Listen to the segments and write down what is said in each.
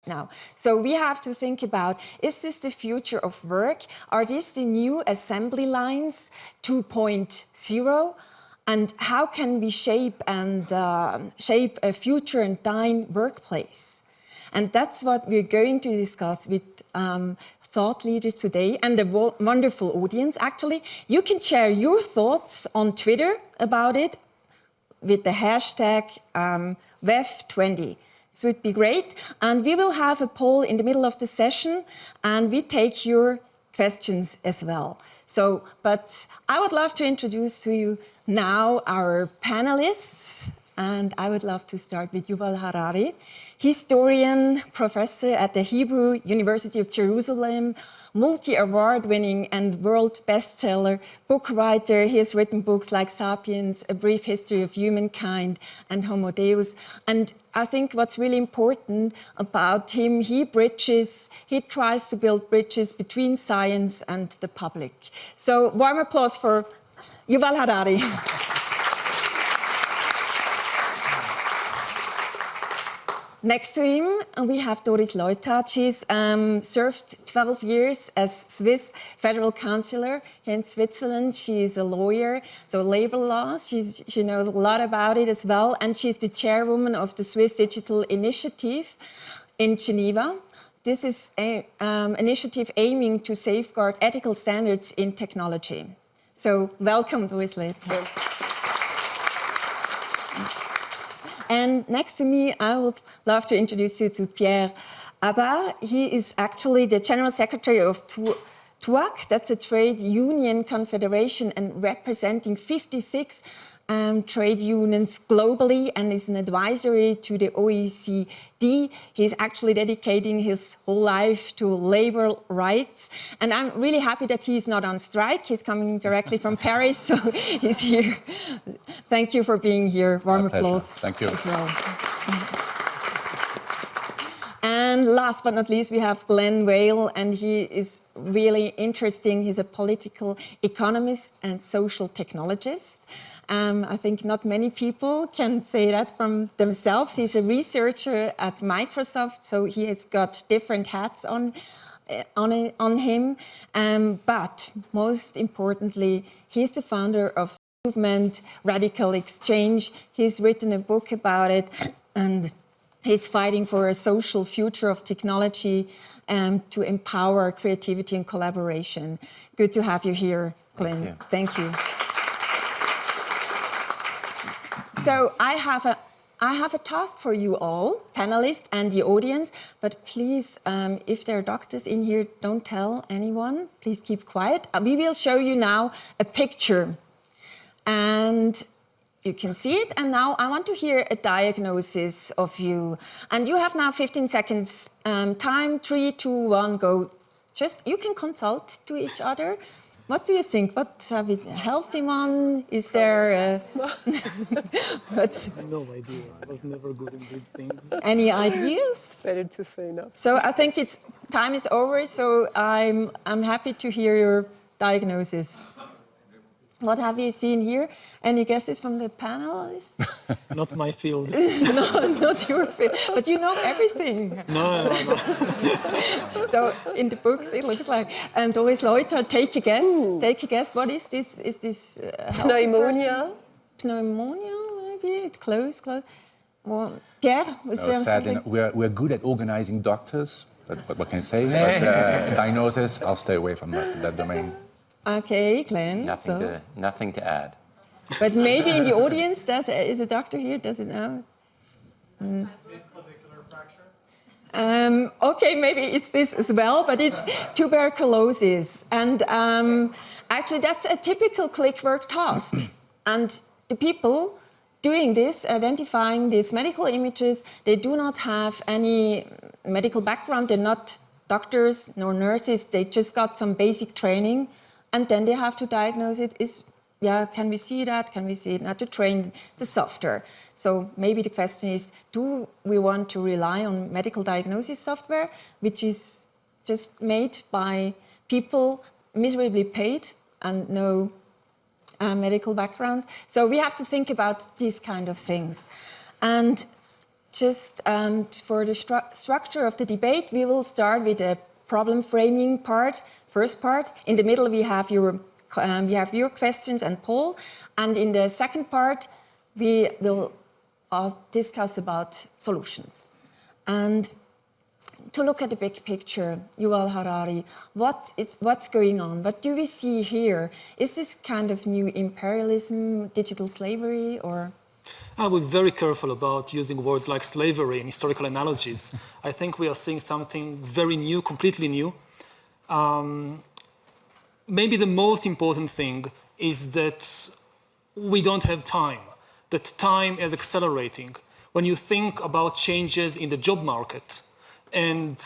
now. So we have to think about, is this the future of work? Are these the new assembly lines 2.0? And how can we shape a future and dine workplace? And that's what we're going to discuss with thought leaders today and a wonderful audience. Actually, you can share your thoughts on Twitter about it with the hashtag WEF20. So it'd be great. And we will have a poll in the middle of the session, and we take your questions as well. So, but I would love to introduce to you now our panelists, and I would love to start with Yuval Harari, historian, professor at the Hebrew University of Jerusalem, multi-award-winning and world bestseller, book writer. He has written books like Sapiens, A Brief History of Humankind, and Homo Deus. And I think what's really important about him, he tries to build bridges between science and the public. So warm applause for Yuval Harari. Next to him, we have Doris Leuthard. She's served 12 years as Swiss federal councillor here in Switzerland. She's a lawyer, so labor laws. She knows a lot about it as well. And she's the chairwoman of the Swiss Digital Initiative in Geneva. This is an initiative aiming to safeguard ethical standards in technology. So welcome, Doris Leuthard. And next to me, I would love to introduce you to Pierre Abba. He is actually the General Secretary of TUAC, that's a trade union confederation and representing 56 trade unions globally, and is an advisory to the OECD. He's actually dedicating his whole life to labor rights. And I'm really happy that he's not on strike. He's coming directly from Paris, so he's here. Thank you for being here. Warm applause. Thank you. As well. And last but not least, we have Glenn Whale, and he is really interesting. He's a political economist and social technologist. I think not many people can say that from themselves. He's a researcher at Microsoft, so he has got different hats on him. But most importantly, he's the founder of the movement Radical Exchange. He's written a book about it, and he's fighting for a social future of technology to empower creativity and collaboration. Good to have you here, Glenn. Thank you. So I have a task for you all, panelists and the audience, but please, if there are doctors in here, don't tell anyone. Please keep quiet. We will show you now a picture, and you can see it. And now I want to hear a diagnosis of you. And you have now 15 seconds time. 3, 2, 1, go. You can consult to each other. What do you think? What have we, a healthy one? Is there a... No idea. I was never good in these things. Any ideas? It's better to say no. So I think time is over, so I'm happy to hear your diagnosis. What have you seen here? Any guesses from the panelists? Not my field. No, not your field. But you know everything. No. So in the books it looks like. And Doris Leuthard, take a guess. Ooh. Take a guess. What is this? Is this pneumonia? Pneumonia, maybe. It's close. Well, Pierre, was there something? We're good at organizing doctors. What can I say? But diagnosis, I'll stay away from that domain. Okay, Glenn. Nothing to add. But maybe in the audience, is a doctor here? Does it know? Okay, maybe it's this as well, but it's tuberculosis. And actually, that's a typical clickwork task. And the people doing this, identifying these medical images, they do not have any medical background. They're not doctors nor nurses. They just got some basic training. And then they have to diagnose it. Can we see that? Can we see it? Not to train the software. So maybe the question is, do we want to rely on medical diagnosis software, which is just made by people miserably paid and no medical background? So we have to think about these kind of things. And just for the structure of the debate, we will start with the problem framing part, first part. In the middle, we have your questions and poll. And in the second part, we will discuss about solutions. And to look at the big picture, Yuval Harari, what's going on? What do we see here? Is this kind of new imperialism, digital slavery, or? I would be very careful about using words like slavery in historical analogies. I think we are seeing something very new, completely new. Maybe the most important thing is that we don't have time, that time is accelerating. When you think about changes in the job market and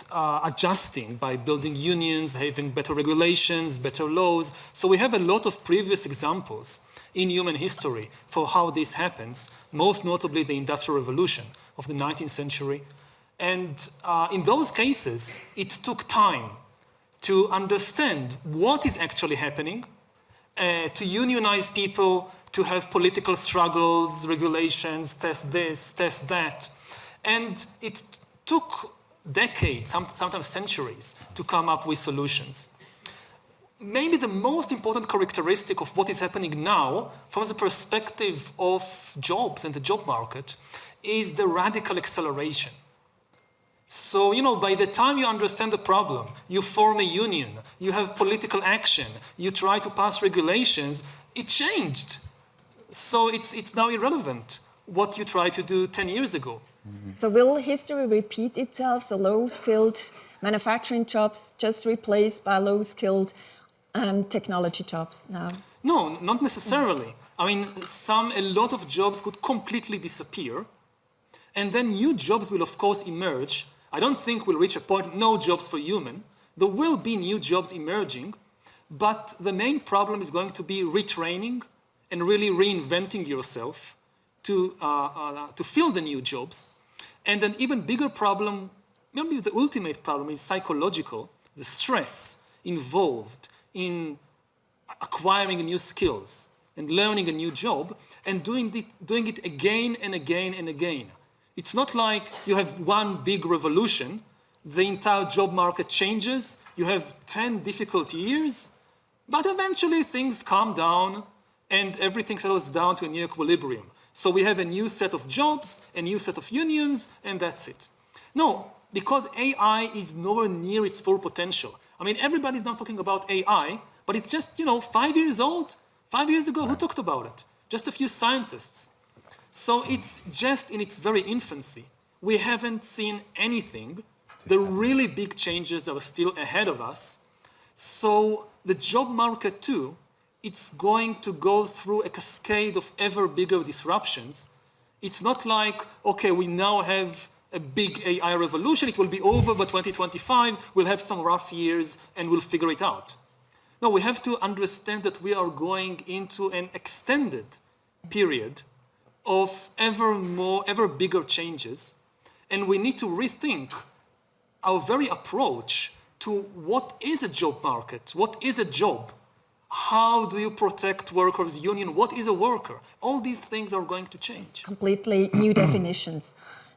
adjusting by building unions, having better regulations, better laws. So we have a lot of previous examples in human history for how this happens, most notably the Industrial Revolution of the 19th century. And in those cases, it took time to understand what is actually happening, to unionize people, to have political struggles, regulations, test this, test that. And it took decades, sometimes centuries, to come up with solutions. Maybe the most important characteristic of what is happening now, from the perspective of jobs and the job market, is the radical acceleration. So, you know, by the time you understand the problem, you form a union, you have political action, you try to pass regulations, it changed. So it's now irrelevant what you tried to do 10 years ago. So will history repeat itself? So low-skilled manufacturing jobs just replaced by low-skilled technology jobs now? No, not necessarily. I mean, a lot of jobs could completely disappear, and then new jobs will, of course, emerge. I don't think we'll reach a point, no jobs for human. There will be new jobs emerging, but the main problem is going to be retraining and really reinventing yourself to fill the new jobs. And an even bigger problem, maybe the ultimate problem, is psychological, the stress involved in acquiring new skills and learning a new job and doing it again and again and again. It's not like you have one big revolution, the entire job market changes, you have 10 difficult years, but eventually things calm down and everything settles down to a new equilibrium. So we have a new set of jobs, a new set of unions, and that's it. No, because AI is nowhere near its full potential. I mean, everybody's now talking about AI, but it's just, 5 years old. 5 years ago, who talked about it? Just a few scientists. So it's just in its very infancy. We haven't seen anything. The really big changes are still ahead of us. So the job market too, it's going to go through a cascade of ever bigger disruptions. It's not like, okay, we now have a big AI revolution, it will be over by 2025, we'll have some rough years and we'll figure it out. No, we have to understand that we are going into an extended period of ever bigger changes, and we need to rethink our very approach to what is a job market, what is a job, how do you protect workers' union, what is a worker? All these things are going to change. Completely new definitions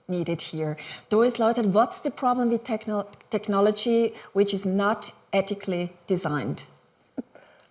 needed here. Doris Leuthard, what's the problem with technology which is not ethically designed?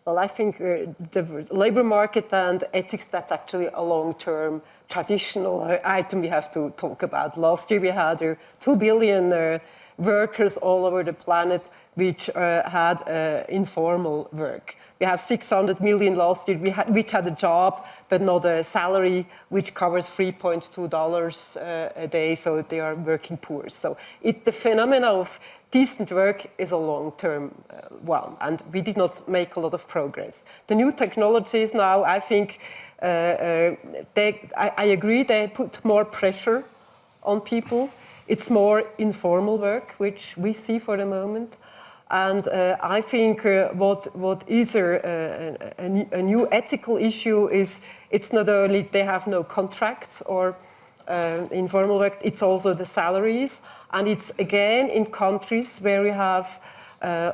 Well, I think the labor market and ethics, that's actually a long-term traditional item we have to talk about. Last year we had 2 billion workers all over the planet which had informal work. We have 600 million last year which had a job but not a salary, which covers $3.2 a day, so they are working poor. So the phenomena of decent work is a long-term one, and we did not make a lot of progress. The new technologies now, I think, I agree, they put more pressure on people. It's more informal work, which we see for the moment. And I think what is a new ethical issue is it's not only they have no contracts or informal work, it's also the salaries. And it's again in countries where we have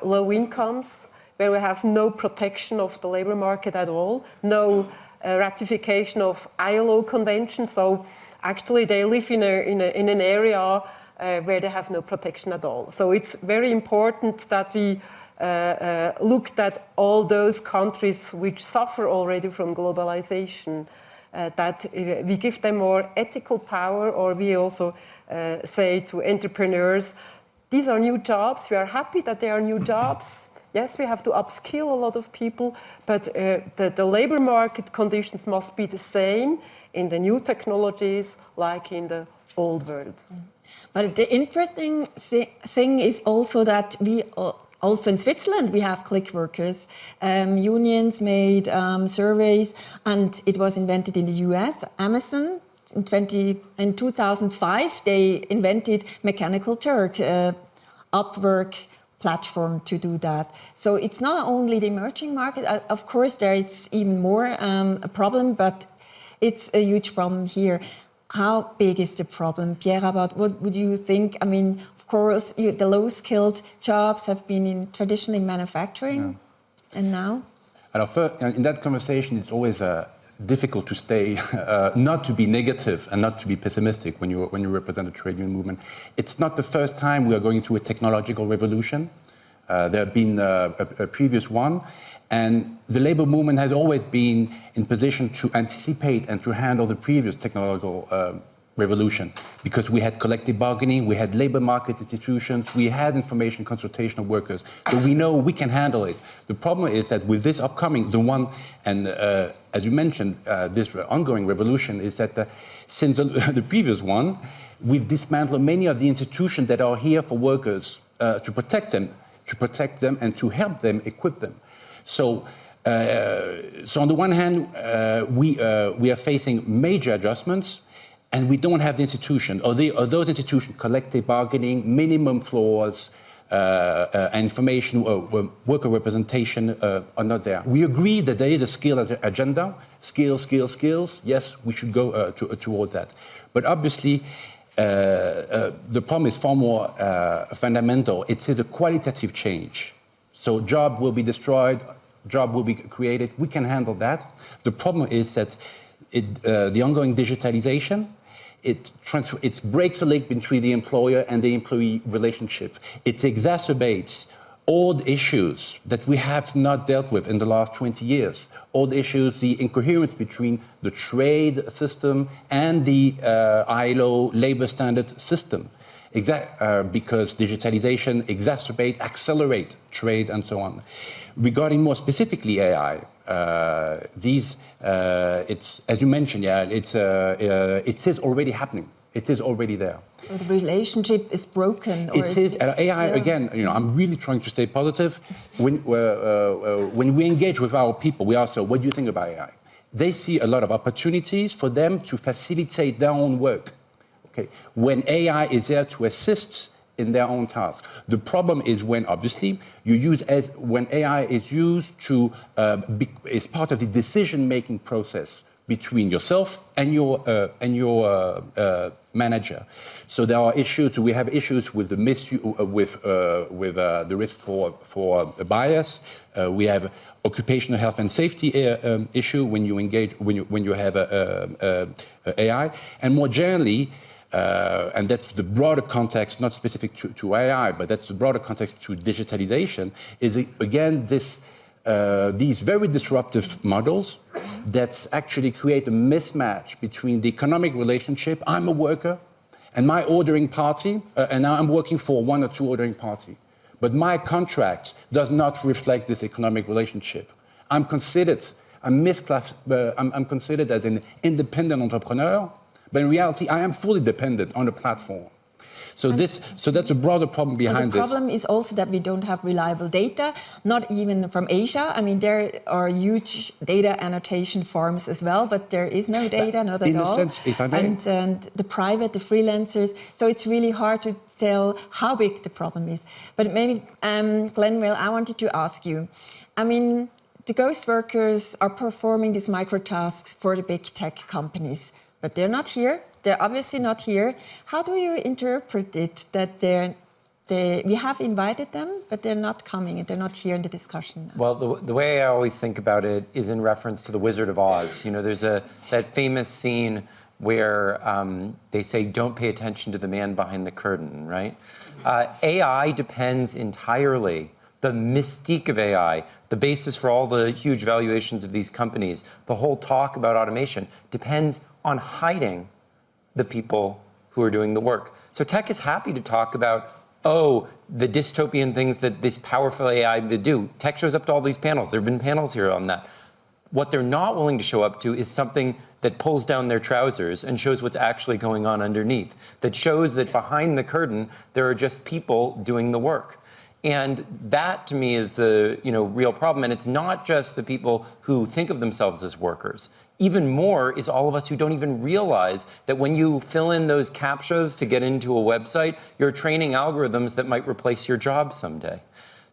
low incomes, where we have no protection of the labor market at all, no ratification of ILO conventions. So actually they live in an area where they have no protection at all. So it's very important that we looked at all those countries which suffer already from globalization, that we give them more ethical power, or we also say to entrepreneurs, these are new jobs, we are happy that they are new jobs. Yes, we have to upskill a lot of people, but the labor market conditions must be the same in the new technologies like in the old world. But the interesting thing is also that we also in Switzerland we have click workers. Unions made surveys, and it was invented in the US. Amazon in 2005 they invented Mechanical Turk, Upwork platform to do that. So it's not only the emerging market. Of course, there it's even more a problem, but it's a huge problem here. How big is the problem, Pierre? About what would you think? I mean, of course, the low-skilled jobs have been in traditionally manufacturing, and now? In that conversation, it's always difficult to stay, not to be negative and not to be pessimistic when you represent the trade union movement. It's not the first time we are going through a technological revolution. There have been a previous one. And the labor movement has always been in position to anticipate and to handle the previous technological revolution, because we had collective bargaining, we had labor market institutions, we had information consultation of workers. So we know we can handle it. The problem is that with this upcoming, the one, and as you mentioned, this ongoing revolution is that since the previous one, we've dismantled many of the institutions that are here for workers to protect them and to help them, equip them. So on the one hand, we are facing major adjustments, and we don't have the institution, or those institutions, collective bargaining, minimum floors, information, worker representation are not there. We agree that there is a skill agenda, skills. Yes, we should go toward that. But obviously, the problem is far more fundamental. It is a qualitative change. So job will be destroyed, job will be created. We can handle that. The problem is that the ongoing digitalization, it breaks the link between the employer and the employee relationship. It exacerbates old issues that we have not dealt with in the last 20 years. Old issues, the incoherence between the trade system and the ILO labor standard system. Because digitalization accelerate trade and so on. Regarding more specifically AI, it's, as you mentioned, it is already happening. It is already there. So the relationship is broken. It is AI again. I'm really trying to stay positive. When we engage with our people, we ask them, "What do you think about AI?" They see a lot of opportunities for them to facilitate their own work. Okay. When AI is there to assist in their own tasks. The problem is when, obviously, when AI is used to is part of the decision-making process between yourself and your manager. So there are issues. We have issues with the misuse, with the risk for bias. We have occupational health and safety issue when you engage when you have AI, and more generally. And that's the broader context, not specific to AI, but that's the broader context to digitalization, is again these very disruptive models that actually create a mismatch between the economic relationship, I'm a worker, and my ordering party, and now I'm working for one or two ordering party. But my contract does not reflect this economic relationship. I'm considered as an independent entrepreneur, but in reality, I am fully dependent on the platform. So that's a broader problem behind this. The problem is also that we don't have reliable data, not even from Asia. I mean, there are huge data annotation farms as well, but there is no data, not at all. In a sense, if I may. And the private, the freelancers. So it's really hard to tell how big the problem is. But maybe, Glenville, I wanted to ask you. I mean, the ghost workers are performing these micro tasks for the big tech companies. But they're not here. They're obviously not here. How do you interpret it that we have invited them, but they're not coming and they're not here in the discussion? Well, the way I always think about it is in reference to the Wizard of Oz. You know, there's that famous scene where they say, don't pay attention to the man behind the curtain, right? AI depends entirely, the mystique of AI, the basis for all the huge valuations of these companies, the whole talk about automation depends on hiding the people who are doing the work. So tech is happy to talk about, oh, the dystopian things that this powerful AI would do. Tech shows up to all these panels. There have been panels here on that. What they're not willing to show up to is something that pulls down their trousers and shows what's actually going on underneath, that shows that behind the curtain, there are just people doing the work. And that, to me, is the real problem. And it's not just the people who think of themselves as workers. Even more is all of us who don't even realize that when you fill in those CAPTCHAs to get into a website, you're training algorithms that might replace your job someday.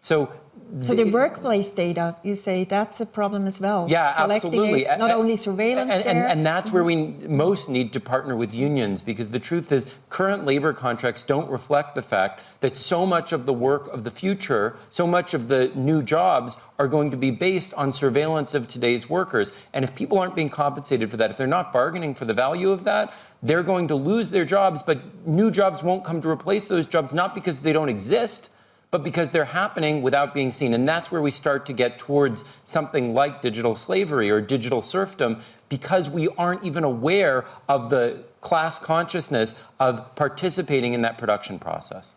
So the workplace data, you say that's a problem as well. Yeah, collecting absolutely. It, not only surveillance and that's where we most need to partner with unions, because the truth is current labor contracts don't reflect the fact that so much of the work of the future, so much of the new jobs are going to be based on surveillance of today's workers. And if people aren't being compensated for that, if they're not bargaining for the value of that, they're going to lose their jobs, but new jobs won't come to replace those jobs, not because they don't exist, but because they're happening without being seen. And that's where we start to get towards something like digital slavery or digital serfdom, because we aren't even aware of the class consciousness of participating in that production process.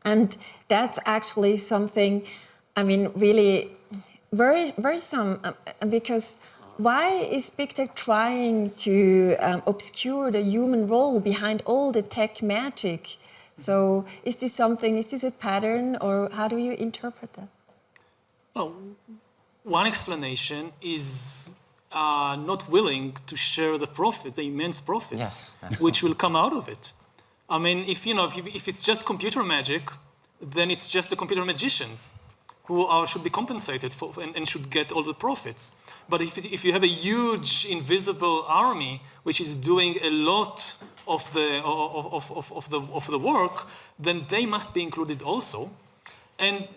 And that's actually something, I mean, really very worrisome, because why is big tech trying to obscure the human role behind all the tech magic? So is this a pattern, or how do you interpret that? Well, one explanation is not willing to share the profits, the immense profits, which will come out of it. I mean, if it's just computer magic, then it's just the computer magicians who should be compensated for and should get all the profits. But if you have a huge invisible army which is doing a lot of the work, then they must be included also. And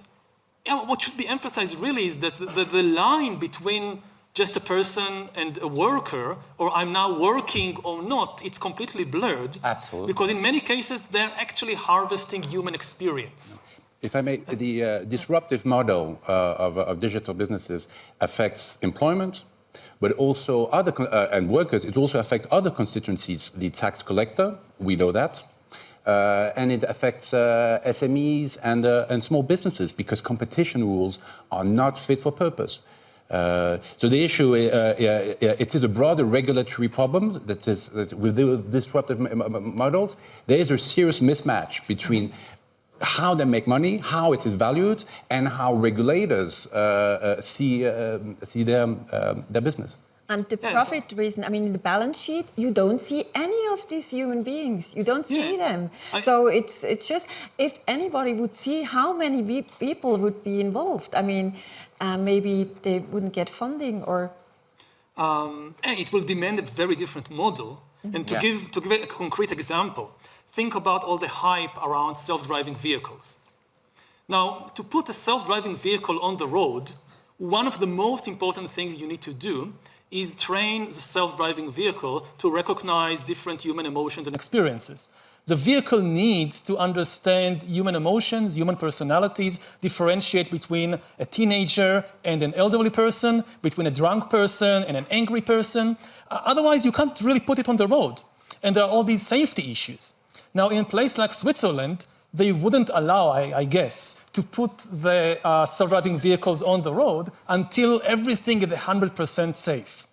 what should be emphasized really is that the line between just a person and a worker, or I'm now working or not, it's completely blurred. Absolutely. Because in many cases, they're actually harvesting human experience. If I may, the disruptive model of digital businesses affects employment, but also and workers. It also affects other constituencies. The tax collector, we know that, and it affects SMEs and small businesses, because competition rules are not fit for purpose. So the issue, it is a broader regulatory problem that with the disruptive models, there is a serious mismatch between how they make money, how it is valued, and how regulators see their business. And the profit reason, I mean, in the balance sheet, you don't see any of these human beings. You don't see them. So it's just, if anybody would see how many people would be involved, I mean, maybe they wouldn't get funding, or... And it will demand a very different model. And to give a concrete example, think about all the hype around self-driving vehicles. Now, to put a self-driving vehicle on the road, one of the most important things you need to do is train the self-driving vehicle to recognize different human emotions and experiences. The vehicle needs to understand human emotions, human personalities, differentiate between a teenager and an elderly person, between a drunk person and an angry person. Otherwise, you can't really put it on the road. And there are all these safety issues. Now, in a place like Switzerland, they wouldn't allow, I guess, to put the self-driving vehicles on the road until everything is 100% safe.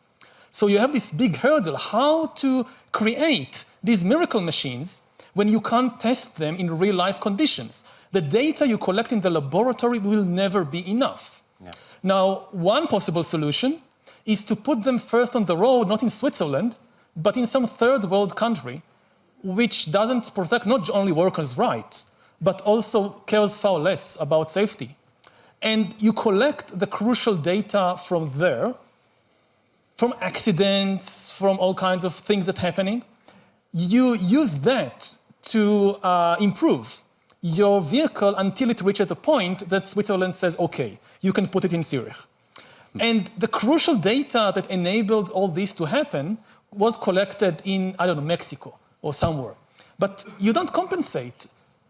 So you have this big hurdle, how to create these miracle machines when you can't test them in real-life conditions. The data you collect in the laboratory will never be enough. Yeah. Now, one possible solution is to put them first on the road, not in Switzerland, but in some third world country, which doesn't protect not only workers' rights, but also cares far less about safety. And you collect the crucial data from there, from accidents, from all kinds of things that are happening. You use that to improve your vehicle until it reaches the point that Switzerland says, okay, you can put it in Zurich. And the crucial data that enabled all this to happen was collected in, I don't know, Mexico or somewhere. But you don't compensate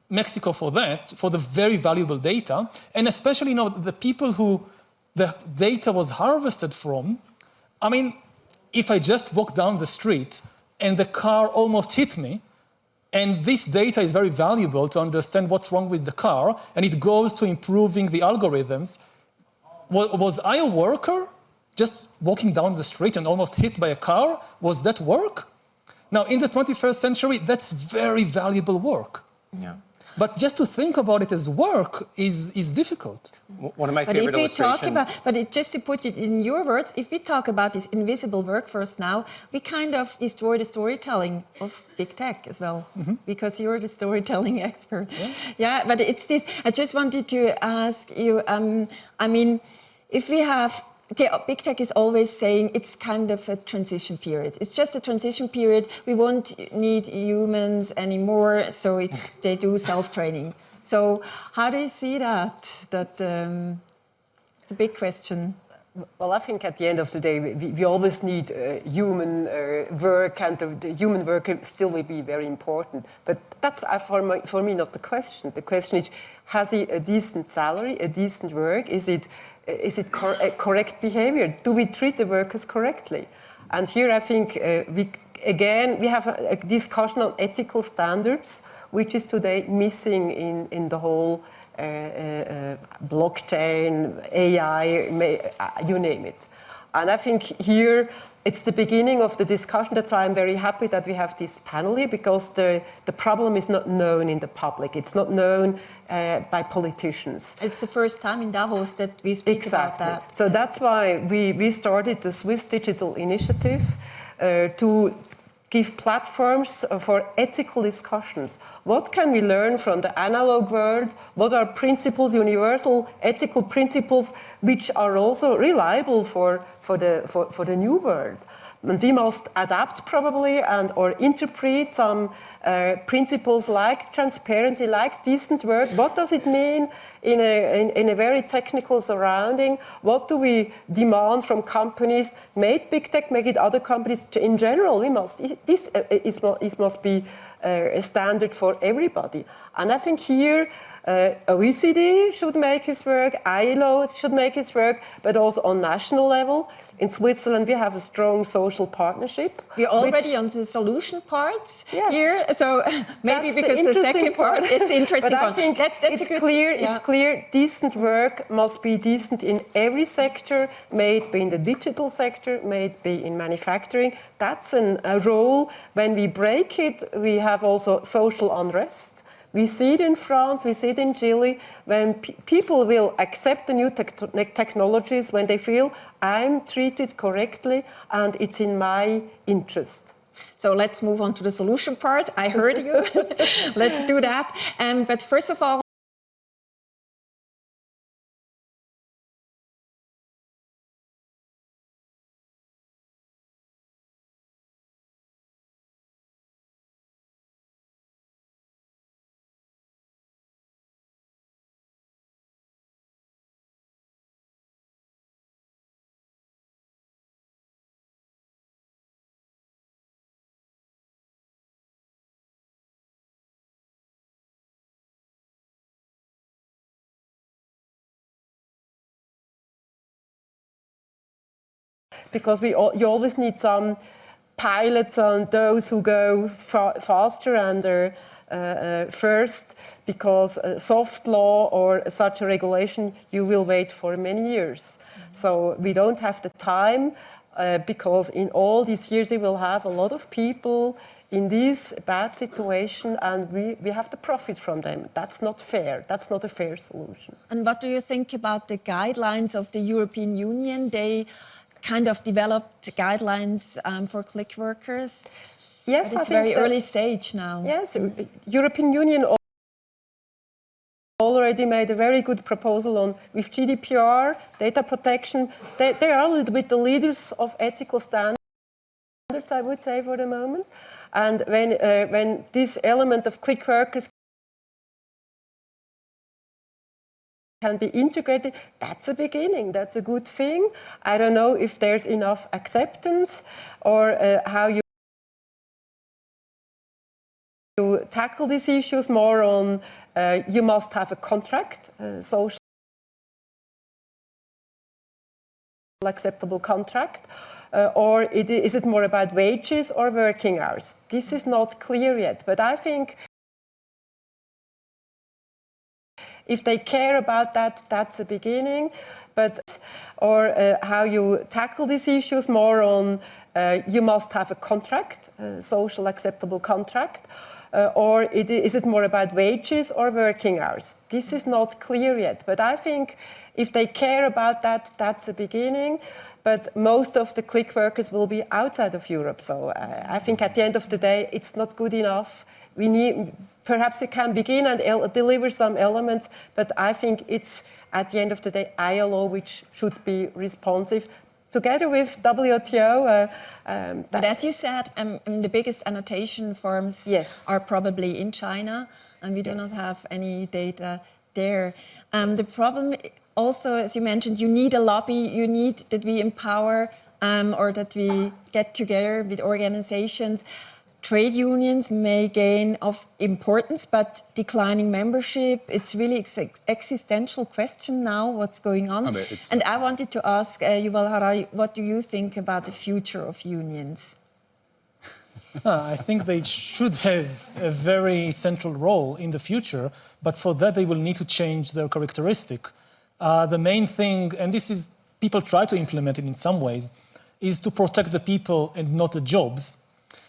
Mexico for that, for the very valuable data, and especially, you know, the people who the data was harvested from. I mean, if I just walk down the street and the car almost hit me, and this data is very valuable to understand what's wrong with the car, and it goes to improving the algorithms. Was I a worker just walking down the street and almost hit by a car? Was that work? Now, in the 21st century, that's very valuable work. Yeah. But just to think about it as work is difficult. One of my favorite illustrations. Just to put it in your words, if we talk about this invisible workforce now, we kind of destroy the storytelling of big tech as well, because you're the storytelling expert. Yeah, but it's this. I just wanted to ask you, I mean, if we have, big tech is always saying it's kind of a transition period. It's just a transition period. We won't need humans anymore, so they do self-training. So how do you see that? It's a big question. Well, I think at the end of the day, we always need human work, and the human work still will be very important. But that's, for me, not the question. The question is, has he a decent salary, a decent work? Is it correct behavior? Do we treat the workers correctly? And here I think, we have a discussion on ethical standards, which is today missing in the whole blockchain, AI, you name it. And I think here it's the beginning of the discussion. That's why I'm very happy that we have this panel here, because the problem is not known in the public. It's not known by politicians. It's the first time in Davos that we speak about that. So that's why we started the Swiss Digital Initiative to give platforms for ethical discussions. What can we learn from the analog world? What are principles, universal ethical principles, which are also reliable for the new world? And we must adapt probably or interpret some principles like transparency, like decent work. What does it mean in a very technical surrounding? What do we demand from companies? Make big tech, make it other companies. In general, this must be a standard for everybody. And I think here, OECD should make its work, ILO should make its work, but also on national level. In Switzerland, we have a strong social partnership. We're already on the solution part here, so maybe that's because the second part, it's interesting. But I think it's clear, decent work must be decent in every sector, may it be in the digital sector, may it be in manufacturing. That's a role. When we break it, we have also social unrest. We see it in France, we see it in Chile, when people will accept the new technologies, when they feel I'm treated correctly and it's in my interest. So let's move on to the solution part. I heard you. Let's do that. But first of all, because you always need some pilots on those who go faster and first, because soft law or such a regulation, you will wait for many years. So we don't have the time, because in all these years we will have a lot of people in this bad situation, and we have to profit from them. That's not fair. That's not a fair solution. And what do you think about the guidelines of the European Union? They kind of developed guidelines for click workers. Yes, but it's very early stage now. Yes, European Union already made a very good proposal with GDPR, data protection. They are a little bit the leaders of ethical standards, I would say, for the moment. And when this element of click workers can be integrated, that's a beginning, that's a good thing. I don't know if there's enough acceptance or how you tackle these issues more on you must have a contract, social acceptable contract, or is it more about wages or working hours? This is not clear yet, but I think if they care about that, that's a beginning. But or how you tackle these issues more on you must have a contract, social acceptable contract, or is it more about wages or working hours? This is not clear yet, but I think if they care about that, that's a beginning. But most of the click workers will be outside of Europe, so I think at the end of the day, it's not good enough. We need, perhaps it can begin and deliver some elements, but I think it's, at the end of the day, ILO which should be responsive, together with WTO. But as you said, the biggest annotation firms are probably in China, and we do not have any data there. The problem also, as you mentioned, you need a lobby, you need that we empower or that we get together with organizations. Trade unions may gain of importance, but declining membership, it's really existential question now, what's going on. And I wanted to ask Yuval Harari, what do you think about the future of unions? I think they should have a very central role in the future, but for that they will need to change their characteristic. The main thing, and this is, people try to implement it in some ways, is to protect the people and not the jobs.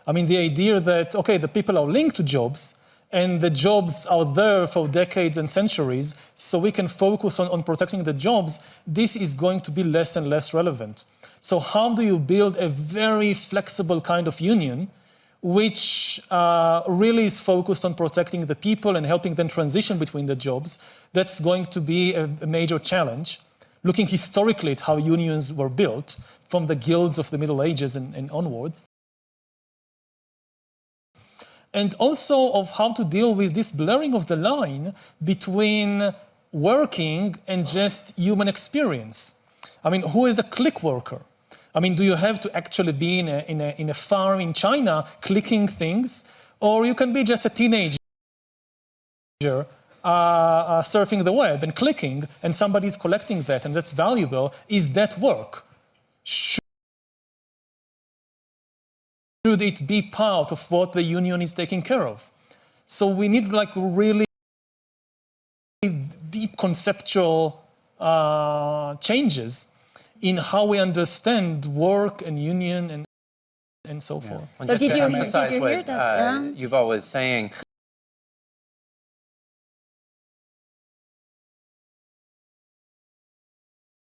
I mean, the idea that, okay, the people are linked to jobs, and the jobs are there for decades and centuries, so we can focus on protecting the jobs, this is going to be less and less relevant. So how do you build a very flexible kind of union which really is focused on protecting the people and helping them transition between the jobs? That's going to be a major challenge. Looking historically at how unions were built from the guilds of the Middle Ages and onwards. And also of how to deal with this blurring of the line between working and just human experience. I mean, who is a click worker? I mean, do you have to actually be in a farm in China clicking things? Or you can be just a teenager surfing the web and clicking, and somebody's collecting that, and that's valuable. Is that work? Should it be part of what the union is taking care of? So we need like really deep conceptual changes in how we understand work and union and so forth. And so just to emphasize what that, Yuval was saying,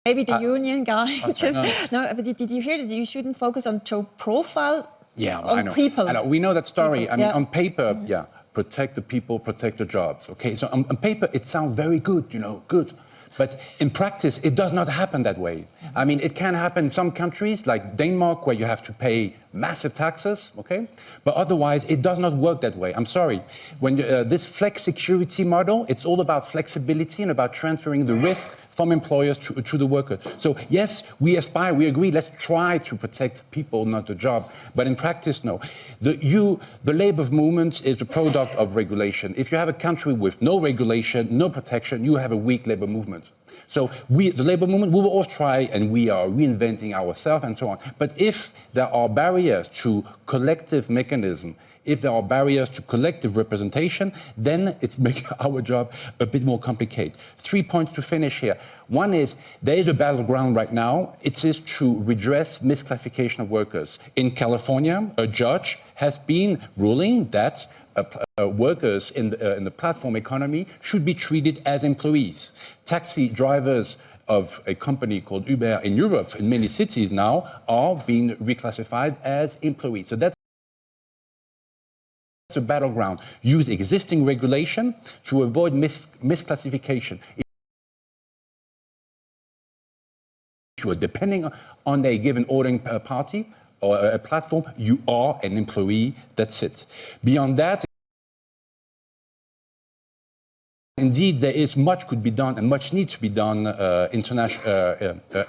maybe the union guy just, no, but did you hear that you shouldn't focus on job profile? Yeah, on I know. people. I know. We know that story. People, I mean, on paper, protect the people, protect the jobs. Okay, so on paper, it sounds very good, you know, good. But in practice, it does not happen that way. I mean, it can happen in some countries, like Denmark, where you have to pay massive taxes, okay? But otherwise, it does not work that way. I'm sorry. When this flex security model, it's all about flexibility and about transferring the risk from employers to the worker. So yes, we aspire, we agree, let's try to protect people, not the job. But in practice, no. The labor movement is the product of regulation. If you have a country with no regulation, no protection, you have a weak labor movement. So the labor movement, we will always try, and we are reinventing ourselves and so on. But if there are barriers to collective mechanism, if there are barriers to collective representation, then it's making our job a bit more complicated. 3 points to finish here. One is, there is a battleground right now. It is to redress misclassification of workers. In California, a judge has been ruling that workers in the platform economy should be treated as employees. Taxi drivers of a company called Uber in Europe, in many cities now, are being reclassified as employees. So that's a battleground. Use existing regulation to avoid misclassification. If you are depending on a given ordering party or a platform, you are an employee, that's it. Beyond that, Indeed, there is much could be done and much needs to be done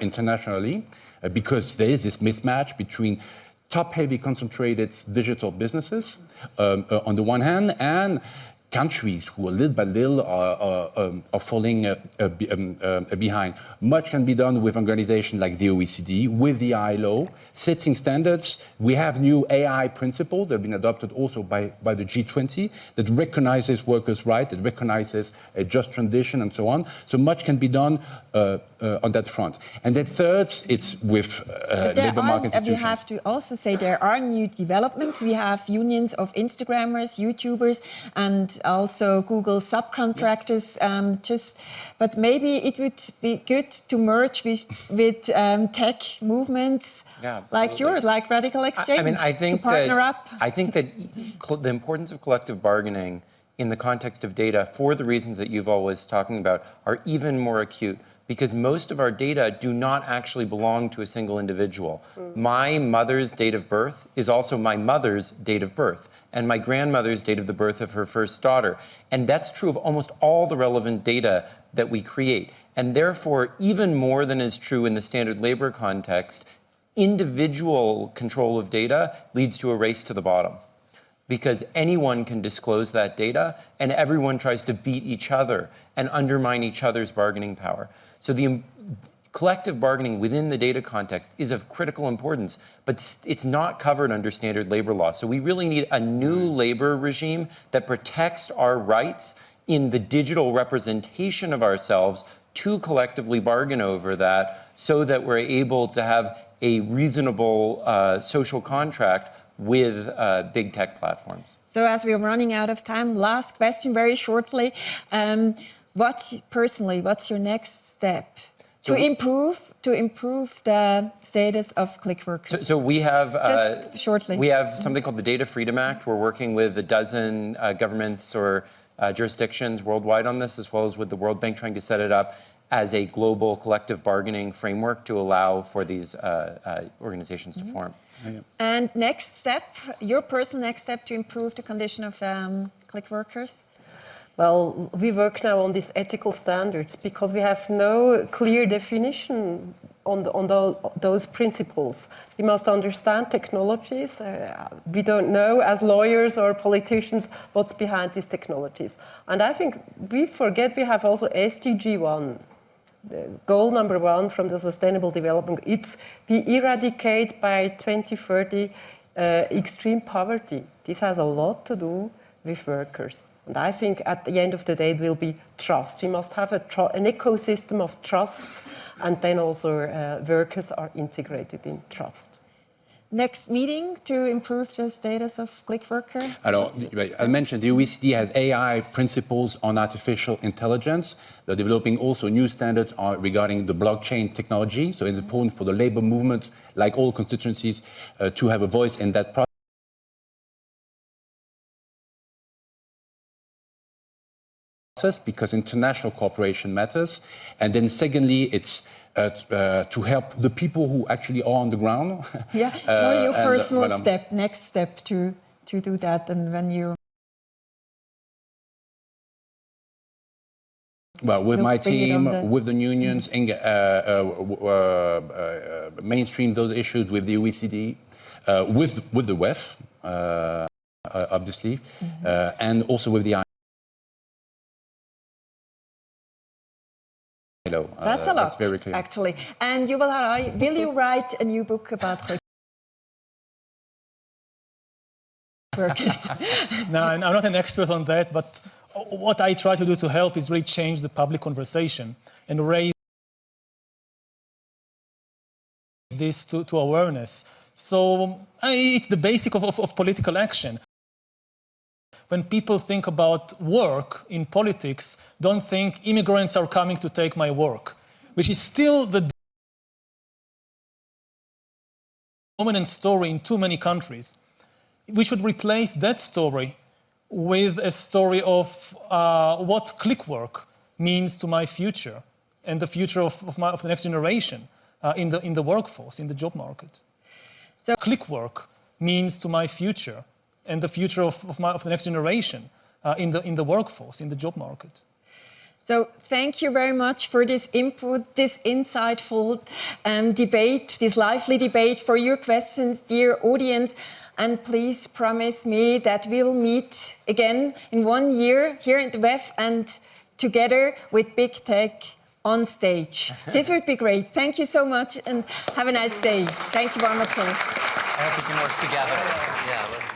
internationally because there is this mismatch between top-heavy concentrated digital businesses on the one hand and countries who are little by little are falling behind. Much can be done with organizations like the OECD, with the ILO, setting standards. We have new AI principles that have been adopted also by the G20 that recognizes workers' rights, that recognizes a just transition and so on. So much can be done on that front. And then third, it's with labor market institutions. We have to also say there are new developments. We have unions of Instagrammers, YouTubers, and also Google subcontractors. But maybe it would be good to merge with tech movements like yours, like Radical Exchange, I think to partner up. I think that the importance of collective bargaining in the context of data, for the reasons that Yuval was talking about, are even more acute, because most of our data do not actually belong to a single individual. My mother's date of birth is also my mother's date of birth, and my grandmother's date of the birth of her first daughter. And that's true of almost all the relevant data that we create. And therefore, even more than is true in the standard labor context, individual control of data leads to a race to the bottom, because anyone can disclose that data and everyone tries to beat each other and undermine each other's bargaining power. So the collective bargaining within the data context is of critical importance, but it's not covered under standard labor law. So we really need a new labor regime that protects our rights in the digital representation of ourselves to collectively bargain over that, so that we're able to have a reasonable social contract with big tech platforms. So as we're running out of time, last question very shortly. What's your next step to improve the status of click workers? So we have just shortly. We have something called the Data Freedom Act. We're working with a dozen governments or jurisdictions worldwide on this, as well as with the World Bank, trying to set it up as a global collective bargaining framework to allow for these organizations to form. And next step, your personal next step to improve the condition of click workers? Well, we work now on these ethical standards because we have no clear definition on those principles. We must understand technologies. We don't know as lawyers or politicians what's behind these technologies. And I think we forget we have also SDG 1. The goal number 1 from the Sustainable Development, it's we eradicate by 2030 extreme poverty. This has a lot to do with workers. And I think at the end of the day, it will be trust. We must have an ecosystem of trust, and then also workers are integrated in trust. Next meeting to improve the status of click worker? I mentioned the OECD has AI principles on artificial intelligence. They're developing also new standards regarding the blockchain technology. So it's important for the labor movement, like all constituencies, to have a voice in that process. Because international cooperation matters. And then secondly, it's to help the people who actually are on the ground. Yeah, what are your personal next step to do that, and when you... Well, with my team, with the unions, mainstream those issues with the OECD, with the WEF, obviously, and also with the ILO. That's a lot, that's very clear. Actually. And Yuval Harari, will you write a new book about click workers? No, I'm not an expert on that, but what I try to do to help is really change the public conversation and raise this to awareness. So it's the basic of political action. When people think about work in politics, don't think immigrants are coming to take my work, which is still the dominant story in too many countries. We should replace that story with a story of what click work means to my future and the future of the next generation in the workforce, in the job market. So click work means to my future and the future of the next generation in the workforce, in the job market. So thank you very much for this input, this insightful debate, this lively debate, for your questions, dear audience. And please promise me that we'll meet again in 1 year here in the WEF and together with Big Tech on stage. This would be great. Thank you so much and have a nice day. Thank you, warm applause. I hope we can work together. Yeah.